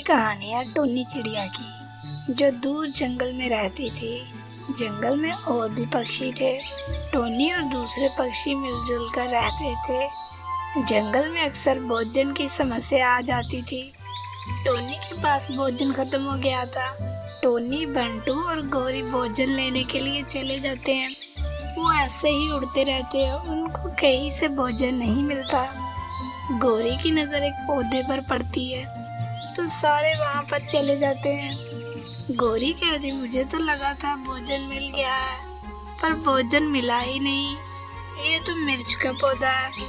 कहानी है टोनी चिड़िया की, जो दूर जंगल में रहती थी। जंगल में और भी पक्षी थे। टोनी और दूसरे पक्षी मिलजुल कर रहते थे। जंगल में अक्सर भोजन की समस्या आ जाती थी। टोनी के पास भोजन खत्म हो गया था। टोनी, बंटू और गौरी भोजन लेने के लिए चले जाते हैं। वो ऐसे ही उड़ते रहते हैं, उनको कहीं से भोजन नहीं मिलता। गौरी की नज़र एक पौधे पर पड़ती है तो सारे वहाँ पर चले जाते हैं। गौरी कहती, मुझे तो लगा था भोजन मिल गया है, पर भोजन मिला ही नहीं। ये तो मिर्च का पौधा है।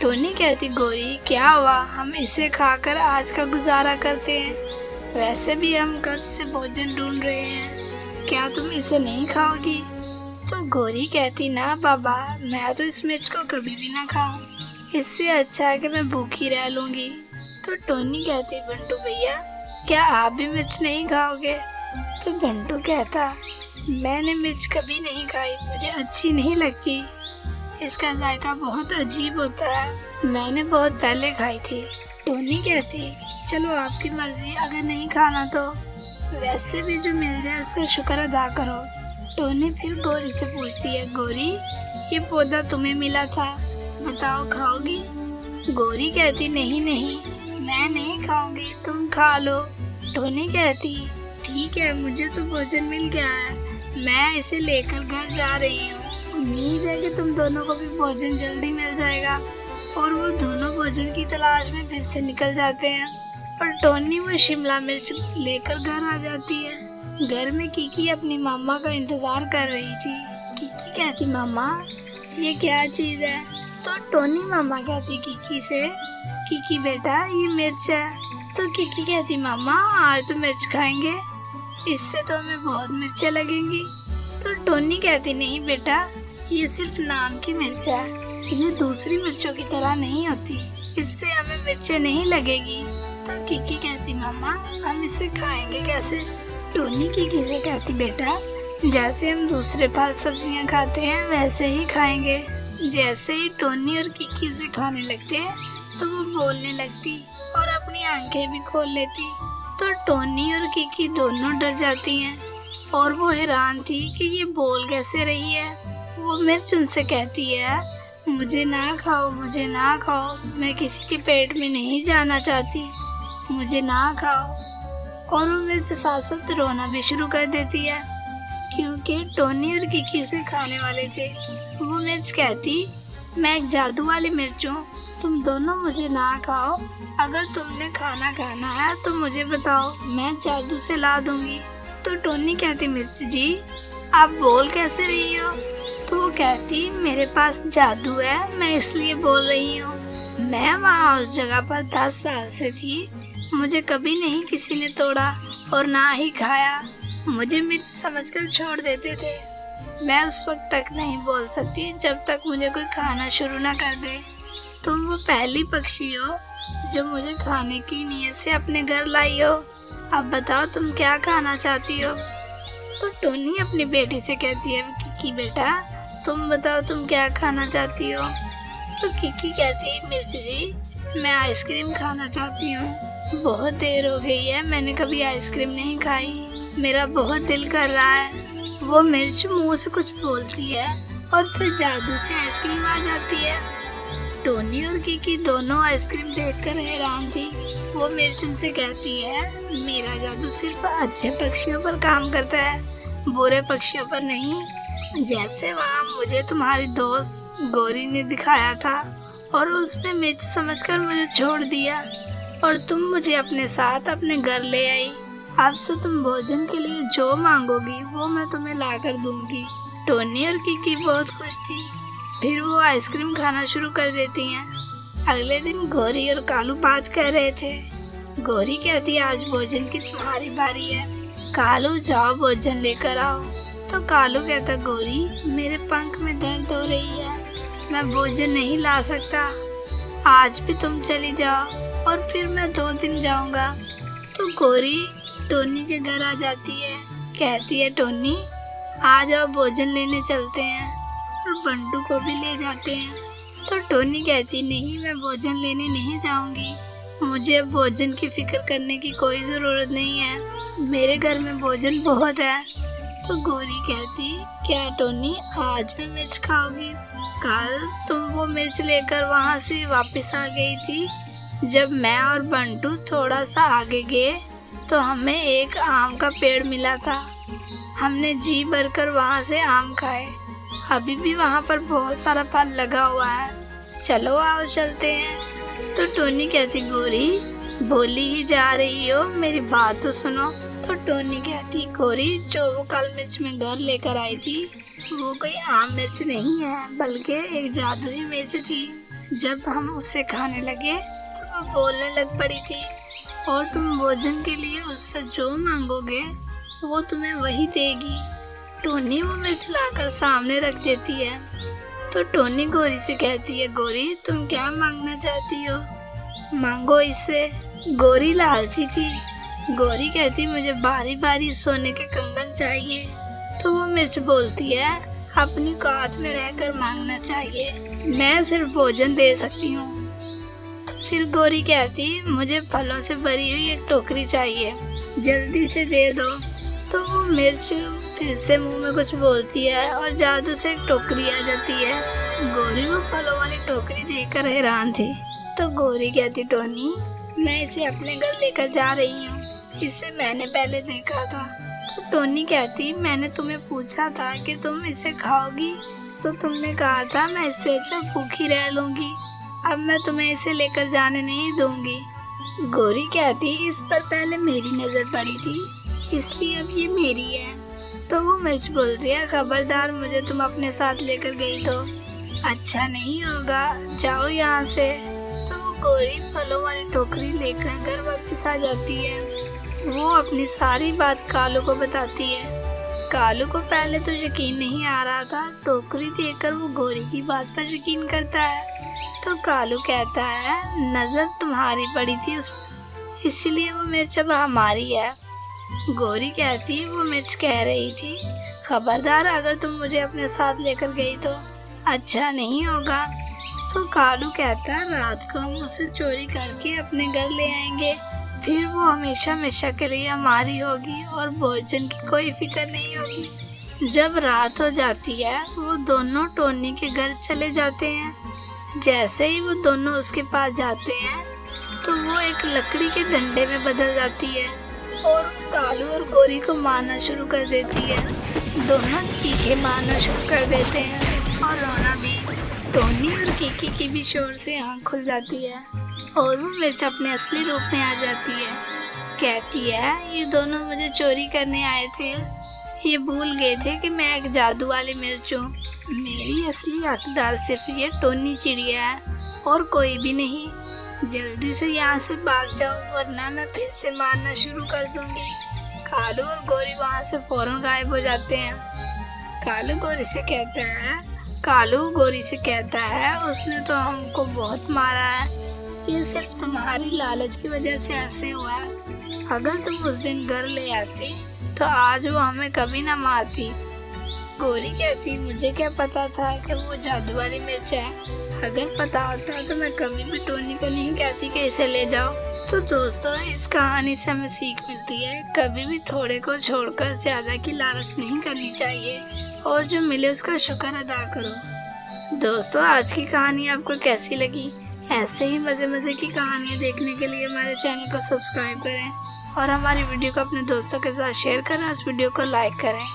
टोनी कहती, गौरी क्या हुआ, हम इसे खाकर आज का गुजारा करते हैं। वैसे भी हम कब से भोजन ढूंढ रहे हैं, क्या तुम इसे नहीं खाओगी? तो गौरी कहती, ना बाबा, मैं तो इस मिर्च को कभी भी ना खाऊं। इससे अच्छा है कि मैं भूखी रह लूंगी। तो टोनी कहती, बंटू भैया, क्या आप भी मिर्च नहीं खाओगे? तो बंटू कहता, मैंने मिर्च कभी नहीं खाई, मुझे अच्छी नहीं लगती। इसका जायका बहुत अजीब होता है, मैंने बहुत पहले खाई थी। टोनी कहती, चलो आपकी मर्जी, अगर नहीं खाना तो वैसे भी जो मिल जाए उसका शुक्र अदा करो। टोनी फिर गौरी से पूछती है, गौरी ये पौधा तुम्हें मिला था, बताओ खाओगी? गौरी कहती, नहीं नहीं, मैं नहीं खाऊंगी, तुम खा लो। टोनी कहती, ठीक है, मुझे तो भोजन मिल गया है, मैं इसे लेकर घर जा रही हूँ। उम्मीद है कि तुम दोनों को भी भोजन जल्दी मिल जाएगा। और वो दोनों भोजन की तलाश में फिर से निकल जाते हैं। और टोनी वो शिमला मिर्च लेकर घर आ जाती है। घर में कीकी अपनी मामा का इंतजार कर रही थी। कीकी कहती, मामा ये क्या चीज है? तो टोनी मामा कहती कीकी से, कीकी बेटा ये मिर्च है। तो कीकी कहती, मामा आज तो मिर्च खाएंगे, इससे तो हमें बहुत मिर्चें लगेंगी। तो टोनी कहती, नहीं बेटा, ये सिर्फ नाम की मिर्च है, ये दूसरी मिर्चों की तरह नहीं होती, इससे हमें मिर्चें नहीं लगेगी। तो कीकी कहती, मामा हम इसे खाएंगे कैसे? टोनी कीकी से कहती, बेटा जैसे हम दूसरे फल सब्जियां खाते हैं वैसे ही खाएंगे। जैसे ही टोनी और कीकी उसे खाने लगते हैं तो वो बोलने लगती और अपनी आंखें भी खोल लेती। तो टोनी और कीकी दोनों डर जाती हैं और वो हैरान थी कि ये बोल कैसे रही है। वो मिर्च उनसे कहती है, मुझे ना खाओ, मुझे ना खाओ, मैं किसी के पेट में नहीं जाना चाहती, मुझे ना खाओ। और वो मिर्च साथ साथ रोना भी शुरू कर देती है, क्योंकि टोनी और कीकी उसे खाने वाले थे। वो मिर्च कहती, मैं एक जादू वाली मिर्च हूँ, तुम दोनों मुझे ना खाओ, अगर तुमने खाना खाना है तो मुझे बताओ, मैं जादू से ला दूंगी। तो टोनी कहती, मिर्च जी आप बोल कैसे रही हो? तो वो कहती, मेरे पास जादू है, मैं इसलिए बोल रही हूँ। मैं वहाँ उस जगह पर 10 साल से थी, मुझे कभी नहीं किसी ने तोड़ा और ना ही खाया। मुझे मिर्च समझकर छोड़ देते थे। मैं उस वक्त तक नहीं बोल सकती जब तक मुझे कोई खाना शुरू ना कर दे। तुम वो पहली पक्षी हो जो मुझे खाने की नीयत से अपने घर लाई हो। अब बताओ तुम क्या खाना चाहती हो? तो टोनी अपनी बेटी से कहती है, कीकी बेटा तुम बताओ तुम क्या खाना चाहती हो? तो कीकी कहती है, मिर्च जी मैं आइसक्रीम खाना चाहती हूँ, बहुत देर हो गई है, मैंने कभी आइसक्रीम नहीं खाई, मेरा बहुत दिल कर रहा है। वो मिर्च मुंह से कुछ बोलती है और फिर जादू से आइसक्रीम आ जाती है। टोनी और कीकी दोनों आइसक्रीम देखकर हैरान थी। वो मिर्च उनसे कहती है, मेरा जादू सिर्फ अच्छे पक्षियों पर काम करता है, बुरे पक्षियों पर नहीं। जैसे वहाँ मुझे तुम्हारी दोस्त गौरी ने दिखाया था और उसने मिर्च समझकर मुझे छोड़ दिया और तुम मुझे अपने साथ अपने घर ले आई। अब से तुम भोजन के लिए जो मांगोगी वो मैं तुम्हें ला कर दूंगी। टोनी और कीकी बहुत खुश थी। फिर वो आइसक्रीम खाना शुरू कर देती हैं। अगले दिन गौरी और कालू बात कर रहे थे। गौरी कहती, आज भोजन की तुम्हारी बारी है, कालू जाओ भोजन लेकर आओ। तो कालू कहता, गौरी मेरे पंख में दर्द हो रही है, मैं भोजन नहीं ला सकता, आज भी तुम चली जाओ और फिर मैं 2 दिन जाऊंगा। तो गौरी टोनी के घर आ जाती है, कहती है, टोनी आ जाओ भोजन लेने चलते हैं, और बंटू को भी ले जाते हैं। तो टोनी कहती, नहीं मैं भोजन लेने नहीं जाऊंगी, मुझे अब भोजन की फिक्र करने की कोई ज़रूरत नहीं है, मेरे घर में भोजन बहुत है। तो गौरी कहती, क्या टोनी आज भी मिर्च खाओगी? कल तुम वो मिर्च लेकर वहाँ से वापस आ गई थी। जब मैं और बंटू थोड़ा सा आगे गए तो हमें एक आम का पेड़ मिला था। हमने जी भरकर वहाँ से आम खाए। अभी भी वहाँ पर बहुत सारा फल लगा हुआ है, चलो आओ चलते हैं। तो टोनी कहती, गौरी बोली ही जा रही हो, मेरी बात तो सुनो। तो टोनी कहती, गौरी जो वो कल मिर्च में घर लेकर आई थी वो कोई आम मिर्च नहीं है, बल्कि एक जादुई मिर्च थी। जब हम उसे खाने लगे तो वो बोलने लग पड़ी थी, और तुम भोजन के लिए उससे जो मांगोगे वो तुम्हें वही देगी। टोनी वो मिर्च लाकर सामने रख देती है। तो टोनी गौरी से कहती है, गौरी तुम क्या मांगना चाहती हो, मांगो इससे। गौरी लालची थी। गौरी कहती, मुझे बारी बारी सोने के कंगन चाहिए। तो वो मिर्च बोलती है, अपनी औकात में रहकर मांगना चाहिए, मैं सिर्फ भोजन दे सकती हूँ। तो फिर गौरी कहती, मुझे फलों से भरी हुई एक टोकरी चाहिए, जल्दी से दे दो। तो वो मिर्च फिर से मुंह में कुछ बोलती है और जादू से एक टोकरी आ जाती है। गौरी वो फलों वाली टोकरी देखकर हैरान थी। तो गौरी कहती, टोनी मैं इसे अपने घर लेकर जा रही हूँ, इसे मैंने पहले देखा था। तो टोनी कहती, मैंने तुम्हें पूछा था कि तुम इसे खाओगी, तो तुमने कहा था मैं इससे अच्छा भूखी रह लूंगी, अब मैं तुम्हें इसे लेकर जाने नहीं दूंगी। गौरी कहती, इस पर पहले मेरी नजर पड़ी थी, इसलिए अब ये मेरी है। तो वो मिर्च बोलती है, खबरदार मुझे तुम अपने साथ लेकर गई तो अच्छा नहीं होगा, जाओ यहाँ से। तो वो गौरी फलों वाली टोकरी लेकर घर वापस आ जाती है। वो अपनी सारी बात कालू को बताती है। कालू को पहले तो यकीन नहीं आ रहा था, टोकरी देखकर वो गौरी की बात पर यकीन करता है। तो कालू कहता है, नजर तुम्हारी पड़ी थी उस, इसलिए वो मिर्च अब हमारी है। गौरी कहती, वो मिर्च कह रही थी, खबरदार अगर तुम मुझे अपने साथ लेकर गई तो अच्छा नहीं होगा। तो कालू कहता, रात को हम उसे चोरी करके अपने घर ले आएंगे, फिर वो हमेशा हमेशा के लिए हमारी होगी और भोजन की कोई फिक्र नहीं होगी। जब रात हो जाती है वो दोनों टोनी के घर चले जाते हैं। जैसे ही वो दोनों उसके पास जाते हैं तो वो एक लकड़ी के डंडे में बदल जाती है और कालू और गौरी को मारना शुरू कर देती है। दोनों चीखे मारना शुरू कर देते हैं और रोना भी। टोनी और कीकी की भी शोर से आँख खुल जाती है और वो मिर्च अपने असली रूप में आ जाती है। कहती है, ये दोनों मुझे चोरी करने आए थे, ये भूल गए थे कि मैं एक जादू वाली मिर्च हूँ। मेरी असली हकदार सिर्फ ये टोनी चिड़िया है और कोई भी नहीं। जल्दी से यहाँ से भाग जाओ वरना मैं फिर से मारना शुरू कर दूंगी। कालू और गौरी वहाँ से फौरन गायब हो जाते हैं। कालू गौरी से कहता है, उसने तो हमको बहुत मारा है, ये सिर्फ तुम्हारी लालच की वजह से ऐसे हुआ है। अगर तुम उस दिन घर ले आती तो आज वो हमें कभी ना मारती। गौरी कहती, मुझे क्या पता था कि वो जादू वाली मिर्च है, अगर पता होता तो मैं कभी भी टोनी को नहीं कहती कि इसे ले जाओ। तो दोस्तों, इस कहानी से हमें सीख मिलती है, कभी भी थोड़े को छोड़कर ज्यादा की लालच नहीं करनी चाहिए और जो मिले उसका शुक्र अदा करो। दोस्तों, आज की कहानी आपको कैसी लगी? ऐसे ही मजे मजे की कहानियाँ देखने के लिए हमारे चैनल को सब्सक्राइब करें और हमारी वीडियो को अपने दोस्तों के साथ शेयर करें, उस वीडियो को लाइक करें।